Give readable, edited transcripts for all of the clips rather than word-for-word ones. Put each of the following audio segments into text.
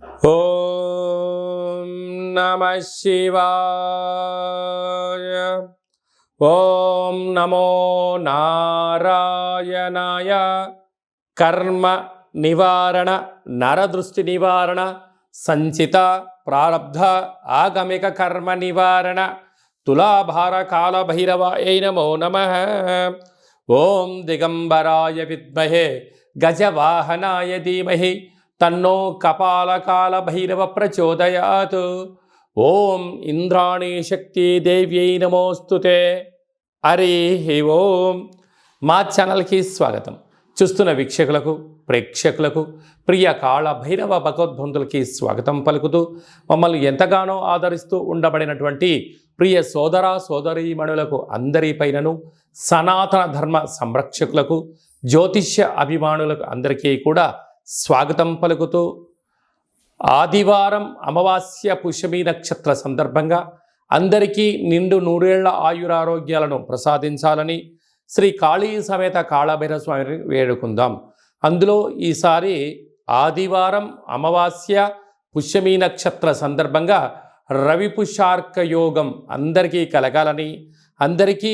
ఓం నమః శివాయ. ఓం నమో నారాయణాయ. కర్మ నివారణ, నరదృష్టి నివారణ, సంచిత ప్రారబ్ధ ఆగమిక కర్మ నివారణ, తులాభార కాల భైరవాయ నమో నమః. ఓం దిగంబరాయ విద్మహే గజవాహనాయ ధీమహి తన్నో కపాలకాల భైరవ ప్రచోదయాత్. ఓం ఇంద్రాణీ శక్తి దేవ్యై నమోస్తుతే. హరి ఓం. మా ఛానల్కి స్వాగతం. చూస్తున్న వీక్షకులకు, ప్రేక్షకులకు, ప్రియ కాళ భైరవ భగవద్బంధులకి స్వాగతం పలుకుతూ, మమ్మల్ని ఎంతగానో ఆదరిస్తూ ఉండబడినటువంటి ప్రియ సోదర సోదరీమణులకు అందరిపైనను, సనాతన ధర్మ సంరక్షకులకు, జ్యోతిష్య అభిమానులకు అందరికీ కూడా స్వాగతం పలుకుతూ, ఆదివారం అమావాస్య పుష్యమి నక్షత్ర సందర్భంగా అందరికీ నిండు నూరేళ్ల ఆయురారోగ్యాలను ప్రసాదించాలని శ్రీ కాళీ సమేత కాళభైరవ స్వామిని వేడుకుందాం. అందులో ఈసారి ఆదివారం అమావాస్య పుష్యమి నక్షత్ర సందర్భంగా రవి పుష్యార్క యోగం అందరికీ కలగాలని, అందరికీ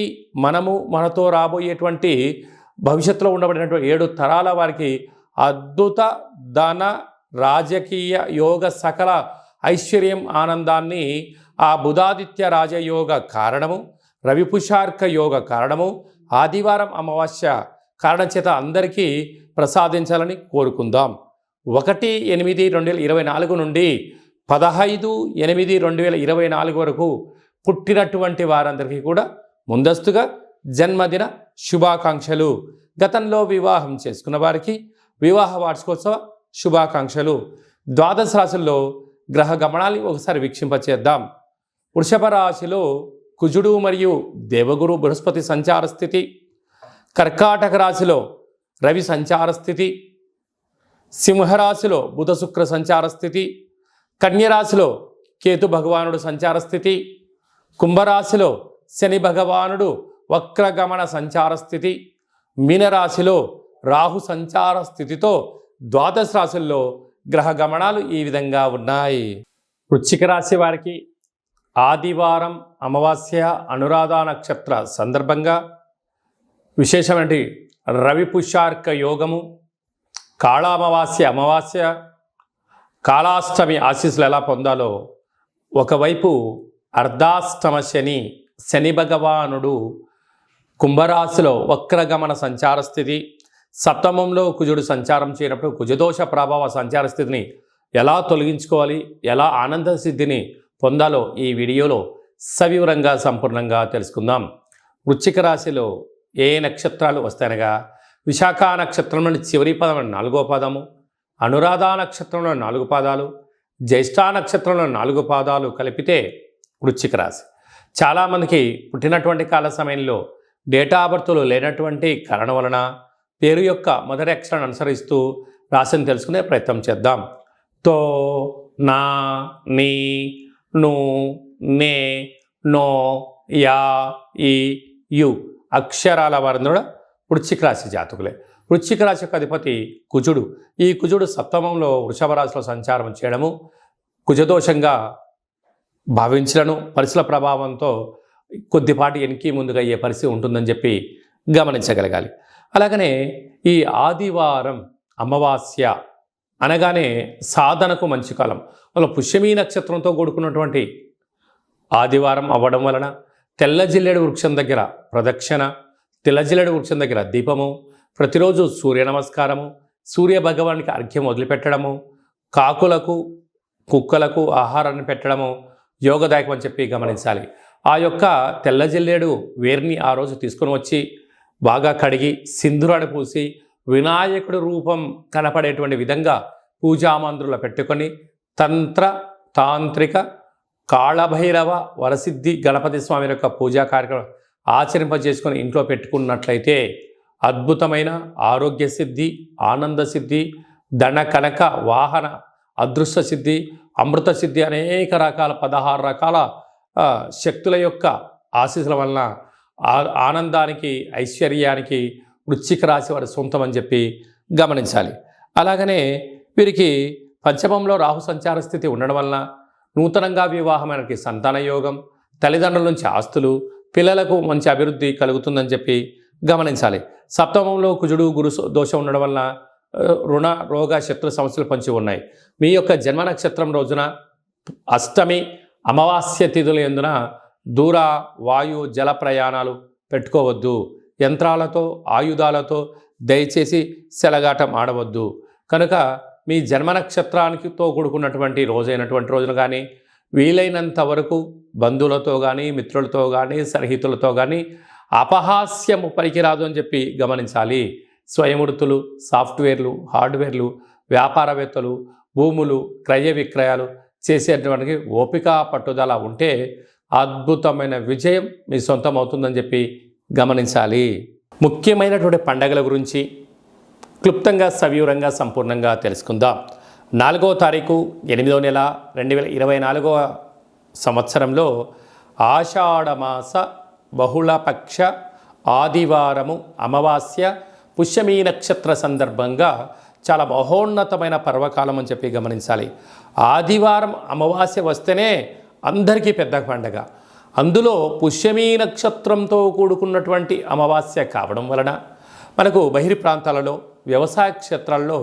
మనతో రాబోయేటువంటి భవిష్యత్తులో ఉండబడినటువంటి 7 తరాల వారికి అద్భుత ధన రాజకీయ యోగ సకల ఐశ్వర్యం ఆనందాన్ని ఆ బుధాదిత్య రాజయోగ కారణము, రవిపుషార్క యోగ కారణము, ఆదివారం అమావాస్య కారణం చేత అందరికీ ప్రసాదించాలని కోరుకుందాం. 1/8/2024 నుండి 15/8/2024 వరకు పుట్టినటువంటి వారందరికీ కూడా ముందస్తుగా జన్మదిన శుభాకాంక్షలు. గతంలో వివాహం చేసుకున్న వారికి వివాహ వార్షికోత్సవ శుభాకాంక్షలు. ద్వాదశ రాశుల్లో గ్రహ గమనాన్ని ఒకసారి వీక్షింపచేద్దాం. వృషభ రాశిలో కుజుడు మరియు దేవగురు బృహస్పతి సంచార స్థితి, కర్కాటక రాశిలో రవి సంచార స్థితి, సింహరాశిలో బుధ శుక్ర సంచార స్థితి, కన్యరాశిలో కేతు భగవానుడు సంచార స్థితి, కుంభరాశిలో శని భగవానుడు వక్రగమన సంచార స్థితి, మీనరాశిలో రాహు సంచార స్థితితో ద్వాదశ రాశుల్లో గ్రహ గమనాలు ఈ విధంగా ఉన్నాయి. వృశ్చిక రాశి వారికి ఆదివారం అమావాస్య అనురాధ నక్షత్ర సందర్భంగా విశేషమైన రవి పుష్యార్క యోగము, కాళామావాస్య అమావాస్య, కాళాష్టమి ఆశీస్సులు ఎలా పొందాలో, ఒకవైపు అర్ధాష్టమ శని, శని భగవానుడు కుంభరాశిలో వక్రగమన సంచార స్థితి, సప్తమంలో కుజుడు సంచారం చేయనప్పుడు కుజదోష ప్రభావ సంచార స్థితిని ఎలా తొలగించుకోవాలి, ఎలా ఆనంద సిద్ధిని పొందాలో ఈ వీడియోలో సవివరంగా సంపూర్ణంగా తెలుసుకుందాం. వృశ్చిక రాశిలో ఏ నక్షత్రాలు వస్తాయనగా, విశాఖ నక్షత్రంలోని చివరి పదం 4వ పాదము, అనురాధ నక్షత్రంలో 4 పాదాలు, జ్యేష్ఠ నక్షత్రంలో 4 పాదాలు కలిపితే వృశ్చిక రాశి. చాలామందికి పుట్టినటువంటి కాల సమయంలో డేటా ఆఫ్ బర్త్లు లేనటువంటి కారణం వలన పేరు యొక్క మొదటి అక్షరాన్ని అనుసరిస్తూ రాశిని తెలుసుకునే ప్రయత్నం చేద్దాం. తో, నా, నీ, ను, నే, నో, యా, ఈ, యు అక్షరాల వారందరూ కూడా వృశ్చిక రాశి జాతకులే. వృశ్చిక రాశి యొక్క అధిపతి కుజుడు. ఈ కుజుడు సప్తమంలో వృషభ రాశిలో సంచారం చేయడము కుజదోషంగా భావించడము, పరిస్థితుల ప్రభావంతో కొద్దిపాటి వెనక్కి ముందుగా అయ్యే పరిస్థితి ఉంటుందని చెప్పి గమనించగలగాలి. అలాగనే ఈ ఆదివారం అమావాస్య అనగానే సాధనకు మంచి కాలం. వాళ్ళ పుష్యమీ నక్షత్రంతో కూడుకున్నటువంటి ఆదివారం అవ్వడం వలన తెల్ల జిల్లేడు వృక్షం దగ్గర ప్రదక్షిణ, తెల్ల జిల్లేడు వృక్షం దగ్గర దీపము, ప్రతిరోజు సూర్య నమస్కారము, సూర్య భగవానికి అర్ఘ్యం వదిలిపెట్టడము, కాకులకు కుక్కలకు ఆహారాన్ని పెట్టడము యోగదాయకం అని చెప్పి గమనించాలి. ఆ యొక్క తెల్ల జిల్లేడు వేర్ని ఆ రోజు తీసుకొని వచ్చి బాగా కడిగి సింధూరాన్ని పూసి వినాయకుడి రూపం కనపడేటువంటి విధంగా పూజామందిరంలో పెట్టుకొని తంత్ర తాంత్రిక కాళభైరవ వరసిద్ధి గణపతి స్వామి యొక్క పూజా కార్యక్రమం ఆచరింపజేసుకొని ఇంట్లో పెట్టుకున్నట్లయితే అద్భుతమైన ఆరోగ్య సిద్ధి, ఆనంద సిద్ధి, ధన కనక వాహన అదృష్ట సిద్ధి, అమృత సిద్ధి అనేక రకాల 16 రకాల శక్తుల యొక్క ఆశీస్సుల వలన ఆనందానికి, ఐశ్వర్యానికి వృశ్చిక రాశి వారి సొంతం అని చెప్పి గమనించాలి. అలాగనే వీరికి పంచమంలో రాహు సంచార స్థితి ఉండడం వలన నూతనంగా వివాహమైనకి సంతాన యోగం, తల్లిదండ్రుల నుంచి ఆస్తులు, పిల్లలకు మంచి అభివృద్ధి కలుగుతుందని చెప్పి గమనించాలి. సప్తమంలో కుజుడు గురు దోషం ఉండడం వలన రుణ రోగ శత్రు సమస్యలు పంచి ఉన్నాయి. మీ యొక్క జన్మ నక్షత్రం రోజున అష్టమి అమావాస్య తిథుల యందున దూర వాయు జల ప్రయాణాలు పెట్టుకోవద్దు. యంత్రాలతో ఆయుధాలతో దయచేసి సెలగాటం ఆడవద్దు. కనుక మీ జన్మ నక్షత్రానికితో కూడుకున్నటువంటి రోజైనటువంటి రోజున కానీ వీలైనంత వరకు బంధువులతో కానీ మిత్రులతో కానీ సన్నిహితులతో కానీ అపహాస్యము పనికిరాదు అని చెప్పి గమనించాలి. స్వయంవృత్తులు, సాఫ్ట్వేర్లు, హార్డ్వేర్లు, వ్యాపారవేత్తలు, భూములు క్రయ విక్రయాలు చేసేటువంటి ఓపిక పట్టుదల ఉంటే అద్భుతమైన విజయం మీ సొంతం అవుతుందని చెప్పి గమనించాలి. ముఖ్యమైనటువంటి పండగల గురించి క్లుప్తంగా సవివరంగా సంపూర్ణంగా తెలుసుకుందాం. 4వ తారీఖు 8వ నెల 2024 సంవత్సరంలో ఆషాఢమాస బహుళపక్ష ఆదివారము అమావాస్య పుష్యమీ నక్షత్ర సందర్భంగా చాలా మహోన్నతమైన పర్వకాలం అని చెప్పి గమనించాలి. ఆదివారం అమావాస్య వస్తేనే అందరికీ పెద్ద పండగ. అందులో పుష్యమీ నక్షత్రంతో కూడుకున్నటువంటి అమావాస్య కావడం వలన మనకు బహిర్ ప్రాంతాలలో వ్యవసాయ క్షేత్రాల్లో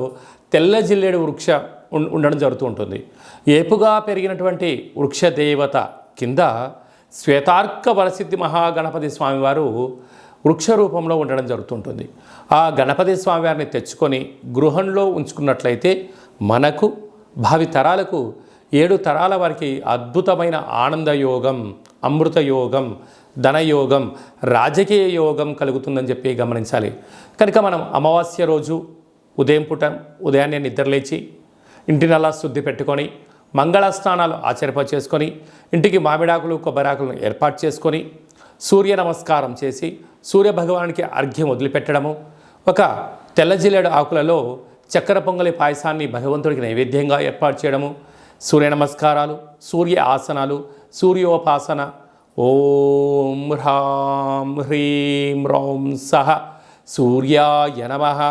తెల్ల జిల్లేడు వృక్ష ఉండడం జరుగుతూ ఉంటుంది. ఏపుగా పెరిగినటువంటి వృక్ష దేవత కింద శ్వేతార్క వరసిద్ధి మహాగణపతి స్వామివారు వృక్ష రూపంలో ఉండడం జరుగుతుంటుంది. ఆ గణపతి స్వామివారిని తెచ్చుకొని గృహంలో ఉంచుకున్నట్లయితే మనకు భావి తరాలకు 7 తరాల వారికి అద్భుతమైన ఆనంద యోగం, అమృత యోగం, ధనయోగం, రాజకీయ యోగం కలుగుతుందని చెప్పి గమనించాలి. కనుక మనం అమావాస్య రోజు ఉదయాన్నే నిద్రలేచి ఇంటినల్లా శుద్ధి పెట్టుకొని మంగళ స్నానాలు చేసుకొని ఇంటికి మామిడాకులు కొబ్బరాకులను ఏర్పాటు చేసుకొని సూర్య నమస్కారం చేసి సూర్య భగవానికి అర్ఘ్యం వదిలిపెట్టడము, ఒక తెల్ల జిల్లేడు ఆకులలో చక్కెర పొంగలి పాయసాన్ని భగవంతుడికి నైవేద్యంగా ఏర్పాటు చేయడము, సూర్య నమస్కారాలు, సూర్య ఆసనాలు, సూర్యోపాసన, ఓం హ్రాం హ్రీం రౌం సహ సూర్యాయ నమః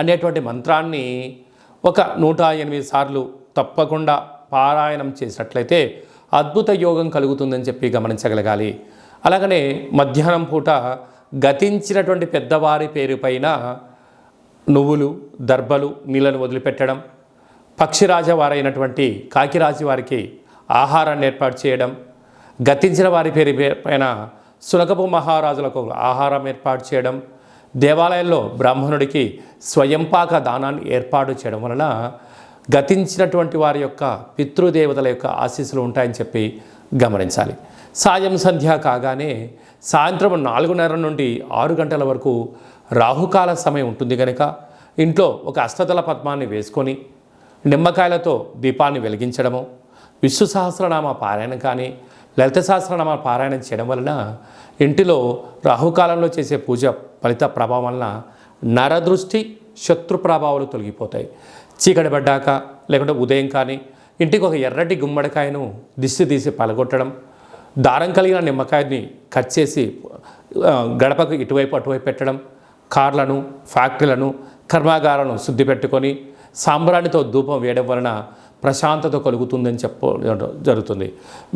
అనేటువంటి మంత్రాన్ని ఒక 108 సార్లు తప్పకుండా పారాయణం చేసినట్లయితే అద్భుత యోగం కలుగుతుందని చెప్పి గమనించగలగాలి. అలాగనే మధ్యాహ్నం పూట గతించినటువంటి పెద్దవారి పేరుపైన నువ్వులు, దర్భలు, నీళ్ళను వదిలిపెట్టడం, పక్షిరాజ వారైనటువంటి కాకిరాజు వారికి ఆహారాన్ని ఏర్పాటు చేయడం, గతించిన వారి పైన సునకపు మహారాజులకు ఆహారం ఏర్పాటు చేయడం, దేవాలయంలో బ్రాహ్మణుడికి స్వయంపాక దానాన్ని ఏర్పాటు చేయడం వలన గతించినటువంటి వారి యొక్క పితృదేవతల యొక్క ఆశీస్సులు ఉంటాయని చెప్పి గమనించాలి. సాయం సంధ్య కాగానే సాయంత్రం 4:30 నుండి 6 గంటల వరకు రాహుకాల సమయం ఉంటుంది కనుక ఇంట్లో ఒక అష్టదళ పద్మాన్ని వేసుకొని నిమ్మకాయలతో దీపాన్ని వెలిగించడము, విష్ణు సహస్రనామ పారాయణం కానీ లలిత సహస్రనామ పారాయణం చేయడం వలన ఇంటిలో రాహుకాలంలో చేసే పూజ ఫలిత ప్రభావం వలన నరదృష్టి, శత్రు ప్రభావాలు తొలగిపోతాయి. చీకటి పడ్డాక లేకుంటే ఉదయం కానీ ఇంటికి ఒక ఎర్రటి గుమ్మడికాయను దిష్టి తీసి పలగొట్టడం, దారం కలిగిన నిమ్మకాయని కట్ చేసి గడపకు ఇటువైపు అటువైపు పెట్టడం, కార్లను, ఫ్యాక్టరీలను, కర్మాగారాలను శుద్ధి పెట్టుకొని సాంబ్రాణితో ధూపం వేయడం వలన ప్రశాంతత కలుగుతుందని జరుగుతుంది.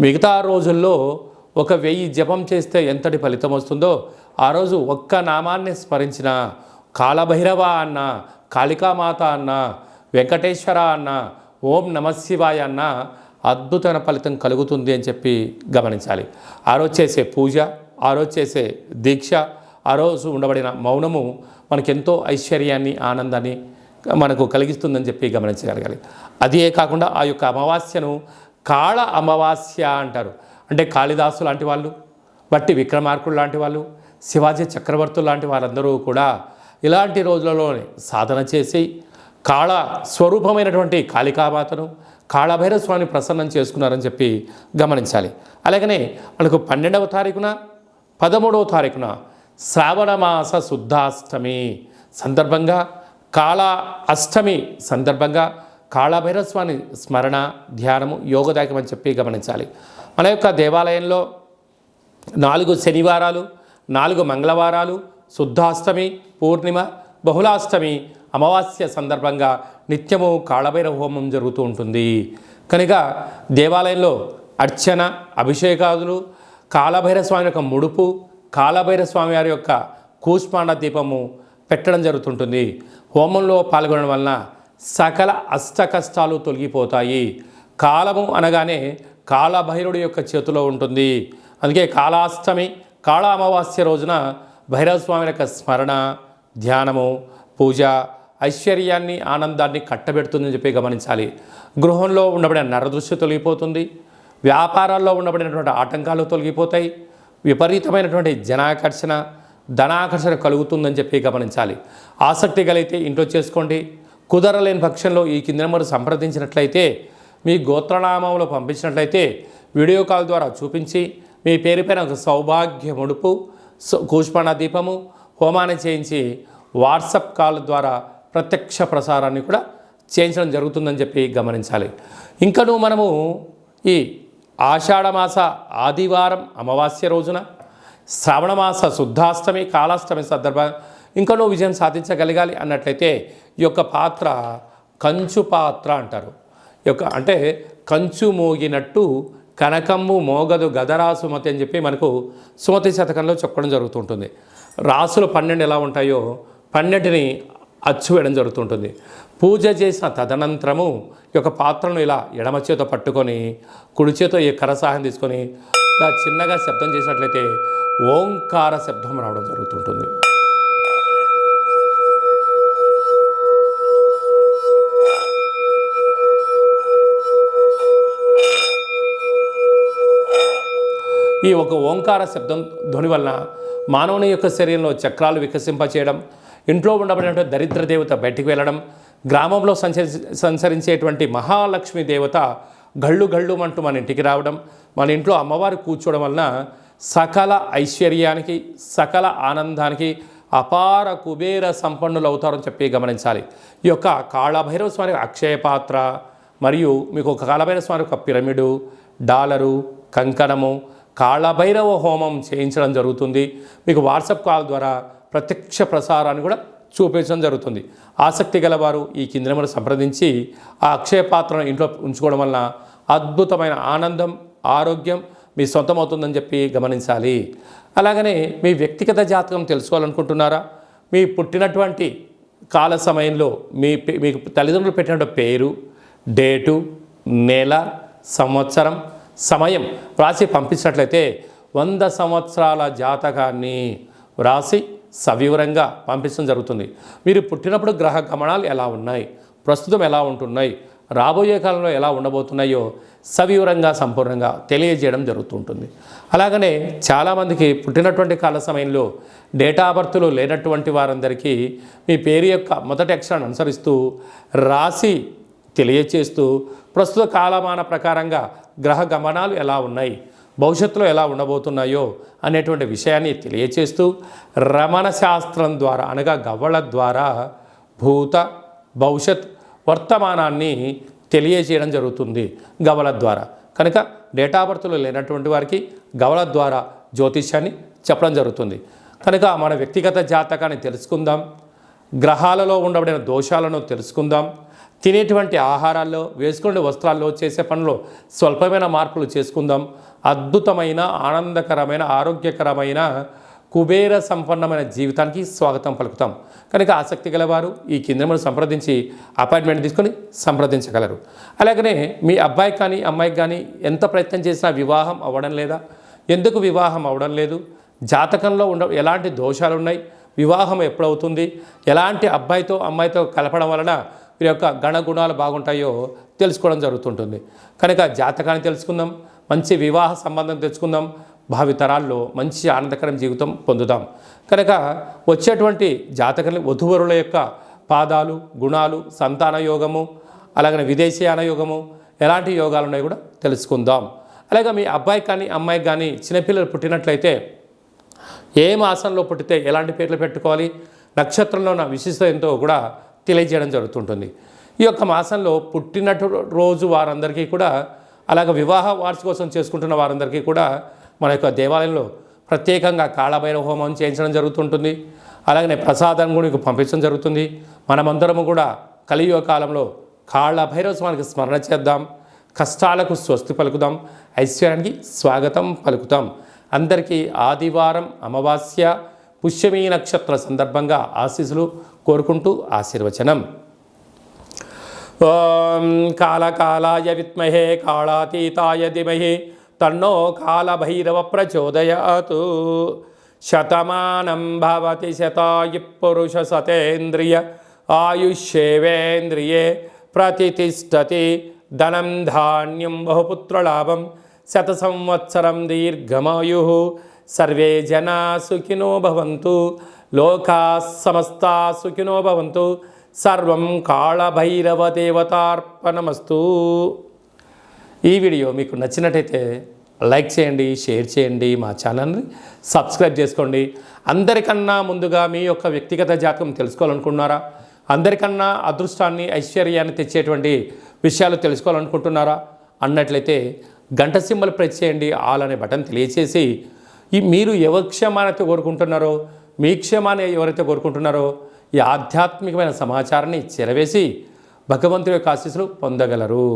మిగతా రోజుల్లో 1000 జపం చేస్తే ఎంతటి ఫలితం వస్తుందో ఆ రోజు ఒక్క నామాన్ని స్మరించిన కాలభైరవ అన్న, కాళికామాత అన్న, వెంకటేశ్వర అన్న, ఓం నమశివాయ అన్న అద్భుతమైన ఫలితం కలుగుతుంది అని చెప్పి గమనించాలి. ఆ రోజు చేసే పూజ, ఆ రోజు చేసే దీక్ష, ఆ రోజు ఉండబడిన మౌనము మనకెంతో ఐశ్వర్యాన్ని, ఆనందాన్ని మనకు కలిగిస్తుందని చెప్పి గమనించగలగాలి. అదే కాకుండా ఆ యొక్క అమావాస్యను కాళ అమావాస్య అంటారు. అంటే కాళిదాసు లాంటి వాళ్ళు, బట్టి విక్రమార్కుడు లాంటి వాళ్ళు, శివాజీ చక్రవర్తులు లాంటి వారందరూ కూడా ఇలాంటి రోజులలోనే సాధన చేసి కాళ స్వరూపమైనటువంటి కాళికామాతను, కాళభైరవ స్వామిని ప్రసన్నం చేసుకున్నారని చెప్పి గమనించాలి. అలాగనే మనకు 12వ తారీఖున 13వ తారీఖున శ్రావణమాస శుద్ధాష్టమి సందర్భంగా, కాళ అష్టమి సందర్భంగా కాళభైరవ స్వామి స్మరణ, ధ్యానము యోగదాయకం అని చెప్పి గమనించాలి. మన యొక్క దేవాలయంలో 4 శనివారాలు, 4 మంగళవారాలు, శుద్ధాష్టమి, పూర్ణిమ, బహుళాష్టమి, అమావాస్య సందర్భంగా నిత్యము కాళభైరవ హోమం జరుగుతూ ఉంటుంది. కనుక దేవాలయంలో అర్చన, అభిషేకాదులు, కాళభైరవ స్వామి యొక్క ముడుపు, కాళభైరవ స్వామి వారి యొక్క కూష్మాండ దీపము పెట్టడం జరుగుతుంటుంది. హోమంలో పాల్గొనడం వలన సకల అష్ట కష్టాలు తొలగిపోతాయి. కాలము అనగానే కాళభైరుడి యొక్క చేతిలో ఉంటుంది. అందుకే కాళాష్టమి, కాళ అమావాస్య రోజున భైరవ స్వామి యొక్క స్మరణ, ధ్యానము, పూజ ఐశ్వర్యాన్ని, ఆనందాన్ని కట్టబెడుతుందని చెప్పి గమనించాలి. గృహంలో ఉండబడిన నరదృష్టి తొలగిపోతుంది. వ్యాపారాల్లో ఉండబడినటువంటి ఆటంకాలు తొలగిపోతాయి. విపరీతమైనటువంటి జనాకర్షణ, ధనాకర్షణ కలుగుతుందని చెప్పి గమనించాలి. ఆసక్తి కలిగితే ఇంట్లో చేసుకోండి. కుదరలేని పక్షంలో ఈ కింద నెంబర్ సంప్రదించినట్లయితే, మీ గోత్రనామంలో పంపించినట్లయితే వీడియో కాల్ ద్వారా చూపించి మీ పేరు పైన ఒక సౌభాగ్య ముడుపు, కూష్మాండ దీపము, హోమాన్ని చేయించి వాట్సాప్ కాల్ ద్వారా ప్రత్యక్ష ప్రసారాన్ని కూడా చేయించడం జరుగుతుందని చెప్పి గమనించాలి. ఇంకనూ మనము ఈ ఆషాఢమాస ఆదివారం అమావాస్య రోజున, శ్రావణమాస శుద్ధాష్టమి, కాళాష్టమి సందర్భంగా ఇంకనూ విజయం సాధించగలగాలి అన్నట్లయితే ఈ యొక్క పాత్ర కంచు పాత్ర అంటారు. ఈ యొక్క అంటే కంచు మోగినట్టు కనకమ్ము మోగదు గదరా సుమతి అని చెప్పి మనకు సుమతి శతకంలో చెప్పడం జరుగుతుంటుంది. రాసులు 12 ఎలా ఉంటాయో 12ని అచ్చు వేయడం జరుగుతుంటుంది. పూజ చేసిన తదనంతరము ఈ యొక్క పాత్రను ఇలా ఎడమ చేతో పట్టుకొని కుడి చేతో ఈ కరసాహం తీసుకొని ఇలా చిన్నగా శబ్దం చేసినట్లయితే ఓంకార శబ్దం రావడం జరుగుతుంటుంది. ఈ ఒక ఓంకార శబ్దం ధ్వని వలన మానవుని యొక్క శరీరంలో చక్రాలు వికసింపచేయడం, ఇంట్లో ఉండబడినటువంటి దరిద్ర దేవత బయటికి వెళ్ళడం, గ్రామంలో సంచరించేటువంటి మహాలక్ష్మి దేవత గళ్ళు గళ్ళు అంటూ మన ఇంటికి రావడం, మన ఇంట్లో అమ్మవారు కూర్చోవడం వలన సకల ఐశ్వర్యానికి, సకల ఆనందానికి అపార కుబేర సంపన్నులు అవుతారని చెప్పి గమనించాలి. ఈ యొక్క కాళభైరవ స్వామి అక్షయ పాత్ర మరియు మీకు ఒక కాళభైరవ స్వామి ఒక పిరమిడు, డాలరు, కంకణము, కాళభైరవ హోమం చేయించడం జరుగుతుంది. మీకు వాట్సాప్ కాల్ ద్వారా ప్రత్యక్ష ప్రసారాన్ని కూడా చూపించడం జరుగుతుంది. ఆసక్తి గలవారు ఈ కింది నెంబర్ సంప్రదించి ఆ అక్షయ పాత్రను ఇంట్లో ఉంచుకోవడం వలన అద్భుతమైన ఆనందం, ఆరోగ్యం మీ సొంతమవుతుందని చెప్పి గమనించాలి. అలాగనే మీ వ్యక్తిగత జాతకం తెలుసుకోవాలనుకుంటున్నారా? మీ పుట్టినటువంటి కాల సమయంలో మీకు తల్లిదండ్రులు పెట్టినటువంటి పేరు, డేటు, నెల, సంవత్సరం, సమయం వ్రాసి పంపించినట్లయితే 100 సంవత్సరాల జాతకాన్ని వ్రాసి సవివరంగా పంపించడం జరుగుతుంది. మీరు పుట్టినప్పుడు గ్రహ గమనాలు ఎలా ఉన్నాయి, ప్రస్తుతం ఎలా ఉంటున్నాయి, రాబోయే కాలంలో ఎలా ఉండబోతున్నాయో సవివరంగా సంపూర్ణంగా తెలియజేయడం జరుగుతుంటుంది. అలాగనే చాలామందికి పుట్టినటువంటి కాల సమయంలో డేటా బర్త్లు లేనటువంటి వారందరికీ మీ పేరు యొక్క మొదటి అక్షరాన్ని అనుసరిస్తూ రాసి తెలియచేస్తూ ప్రస్తుత కాలమాన ప్రకారంగా గ్రహ గమనాలు ఎలా ఉన్నాయి, భవిష్యత్తులో ఎలా ఉండబోతున్నాయో అనేటువంటి విషయాన్ని తెలియచేస్తూ రమణ శాస్త్రం ద్వారా అనగా గవ్వల ద్వారా భూత, భవిష్యత్, వర్తమానాన్ని తెలియజేయడం జరుగుతుంది గవ్వల ద్వారా. కనుక డేటా బర్త్లు లేనటువంటి వారికి గవ్వల ద్వారా జ్యోతిష్యాన్ని చెప్పడం జరుగుతుంది. కనుక మన వ్యక్తిగత జాతకాన్ని తెలుసుకుందాం, గ్రహాలలో ఉండబడిన దోషాలను తెలుసుకుందాం, తినేటువంటి ఆహారాల్లో, వేసుకునే వస్త్రాల్లో, చేసే పనుల్లో స్వల్పమైన మార్పులు చేసుకుందాం. అద్భుతమైన, ఆనందకరమైన, ఆరోగ్యకరమైన, కుబేర సంపన్నమైన జీవితానికి స్వాగతం పలుకుతాం. కనుక ఆసక్తి గలవారు ఈ కింద సంప్రదించి అపాయింట్మెంట్ తీసుకొని సంప్రదించగలరు. అలాగనే మీ అబ్బాయికి కానీ అమ్మాయికి కానీ ఎంత ప్రయత్నం చేసినా వివాహం అవ్వడం లేదా? ఎందుకు వివాహం అవ్వడం లేదు? జాతకంలో ఎలాంటి దోషాలు ఉన్నాయి? వివాహం ఎప్పుడవుతుంది? ఎలాంటి అబ్బాయితో అమ్మాయితో కలపడం వలన వీరి యొక్క గణగుణాలు బాగుంటాయో తెలుసుకోవడం జరుగుతుంటుంది. కనుక జాతకాన్ని తెలుసుకుందాం, మంచి వివాహ సంబంధం తెచ్చుకుందాం, భావితరాల్లో మంచి ఆనందకరం జీవితం పొందుదాం. కనుక వచ్చేటువంటి జాతకాన్ని వధువరుల యొక్క పాదాలు, గుణాలు, సంతాన యోగము, అలాగనే విదేశీయాన యోగము, ఎలాంటి యోగాలు ఉన్నాయో కూడా తెలుసుకుందాం. అలాగే మీ అబ్బాయికి కానీ అమ్మాయికి కానీ చిన్నపిల్లలు పుట్టినట్లయితే ఏ మాసంలో పుట్టితే ఎలాంటి పేర్లు పెట్టుకోవాలి, నక్షత్రంలో ఉన్న విశిష్టత ఎంతో కూడా తెలియజేయడం జరుగుతుంటుంది. ఈ యొక్క మాసంలో పుట్టినట్టు రోజు వారందరికీ కూడా, అలాగే వివాహ వార్షికోత్సవం చేసుకుంటున్న వారందరికీ కూడా మన యొక్క దేవాలయంలో ప్రత్యేకంగా కాళభైరవ హోమం చేయించడం జరుగుతుంటుంది. అలాగనే ప్రసాదం కూడా మీకు పంపించడం జరుగుతుంది. మనమందరము కూడా కలియుగ కాలంలో కాళ్ళ భైరవ స్వామికి స్మరణ చేద్దాం, కష్టాలకు స్వస్తి పలుకుదాం, ఐశ్వర్యానికి స్వాగతం పలుకుతాం. అందరికీ ఆదివారం అమావాస్య పుష్యమీ నక్షత్ర సందర్భంగా ఆశీస్సులు కోరుకుంటూ ఆశీర్వచనం. ఓం కాళకాలాయ విద్మహే కాళాతీతాయ ధీమహి తన్నో కాళభైరవ ప్రచోదయాత్. శతమానం భవతి శతాయు పురుష సతేంద్రియ ఆయుష్యేవేంద్రియే ప్రతిష్టతి. ధనం ధాన్యం బహుపుత్రలాభం శత సంవత్సరం దీర్ఘమాయు. సర్వే జనా సుఖినో భవంతు, లోకా సమస్తా సుఖినో భవంతు. సర్వం కాళభైరవ దేవతార్పణమస్తు. ఈ వీడియో మీకు నచ్చినట్టయితే లైక్ చేయండి, షేర్ చేయండి, మా ఛానల్ని సబ్స్క్రైబ్ చేసుకోండి. అందరికన్నా ముందుగా మీ యొక్క వ్యక్తిగత జాతకం తెలుసుకోవాలనుకుంటున్నారా? అందరికన్నా అదృష్టాన్ని ఐశ్వర్యాన్ని తెచ్చేటువంటి విషయాలు తెలుసుకోవాలనుకుంటున్నారా అన్నట్లయితే గంట సింబల్ ప్రెస్ చేయండి, ఆల్ అనే బటన్ తెలియచేసి మీరు ఎవరి క్షేమాన్ని కోరుకుంటున్నారో, మీ క్షేమాన్ని ఎవరైతే కోరుకుంటున్నారో ఈ ఆధ్యాత్మికమైన సమాచారాన్ని చేరవేసి భగవంతుడి యొక్క ఆశీస్సులు పొందగలరు.